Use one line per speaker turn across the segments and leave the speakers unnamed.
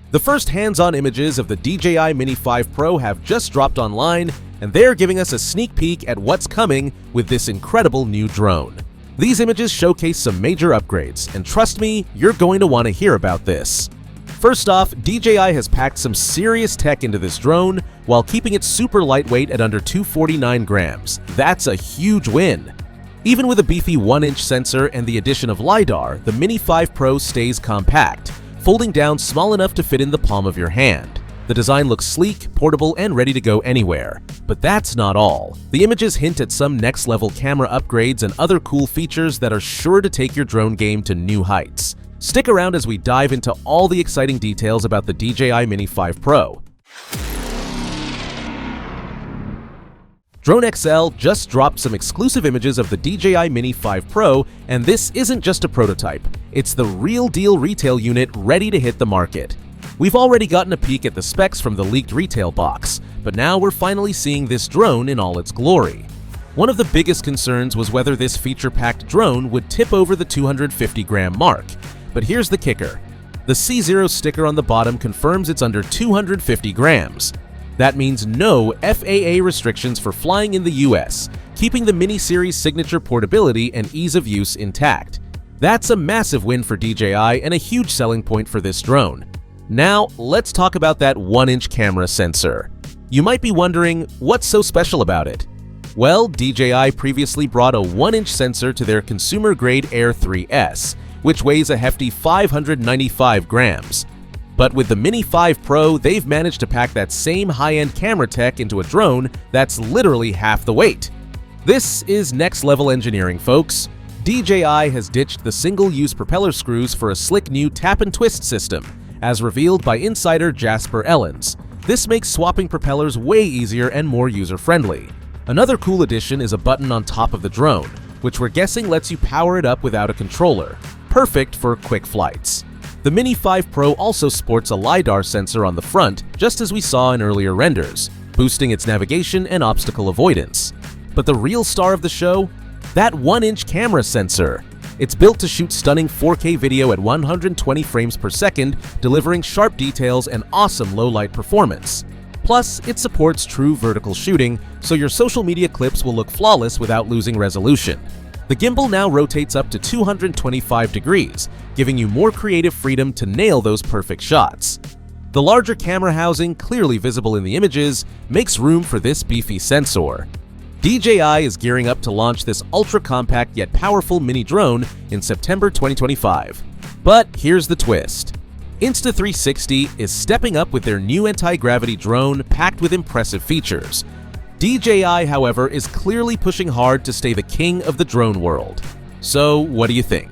The first hands-on images of the DJI Mini 5 Pro have just dropped online, and they're giving us a sneak peek at what's coming with this incredible new drone. These images showcase some major upgrades, and trust me, you're going to want to hear about this. First off, DJI has packed some serious tech into this drone while keeping it super lightweight at under 249 grams. That's a huge win. Even with a beefy 1-inch sensor and the addition of LiDAR, the Mini 5 Pro stays compact, folding down small enough to fit in the palm of your hand. The design looks sleek, portable, and ready to go anywhere. But that's not all. The images hint at some next-level camera upgrades and other cool features that are sure to take your drone game to new heights. Stick around as we dive into all the exciting details about the DJI Mini 5 Pro. Drone XL just dropped some exclusive images of the DJI Mini 5 Pro, and this isn't just a prototype. It's the real-deal retail unit ready to hit the market. We've already gotten a peek at the specs from the leaked retail box, but now we're finally seeing this drone in all its glory. One of the biggest concerns was whether this feature-packed drone would tip over the 250-gram mark. But here's the kicker. The C0 sticker on the bottom confirms it's under 250 grams. That means no FAA restrictions for flying in the US, keeping the Mini Series' signature portability and ease of use intact. That's a massive win for DJI and a huge selling point for this drone. Now, let's talk about that 1-inch camera sensor. You might be wondering, what's so special about it? Well, DJI previously brought a 1-inch sensor to their consumer-grade Air 3S, which weighs a hefty 595 grams. But with the Mini 5 Pro, they've managed to pack that same high-end camera tech into a drone that's literally half the weight. This is next-level engineering, folks. DJI has ditched the single-use propeller screws for a slick new tap-and-twist system, as revealed by insider Jasper Ellens. This makes swapping propellers way easier and more user-friendly. Another cool addition is a button on top of the drone, which we're guessing lets you power it up without a controller. Perfect for quick flights. The Mini 5 Pro also sports a LiDAR sensor on the front, just as we saw in earlier renders, boosting its navigation and obstacle avoidance. But the real star of the show? That 1-inch camera sensor. It's built to shoot stunning 4K video at 120 frames per second, delivering sharp details and awesome low-light performance. Plus, it supports true vertical shooting, so your social media clips will look flawless without losing resolution. The gimbal now rotates up to 225 degrees, giving you more creative freedom to nail those perfect shots. The larger camera housing, clearly visible in the images, makes room for this beefy sensor. DJI is gearing up to launch this ultra-compact yet powerful mini drone in September 2025. But here's the twist. Insta360 is stepping up with their new anti-gravity drone packed with impressive features. DJI, however, is clearly pushing hard to stay the king of the drone world. So, what do you think?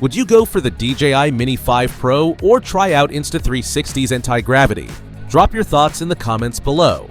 Would you go for the DJI Mini 5 Pro or try out Insta360's anti-gravity? Drop your thoughts in the comments below.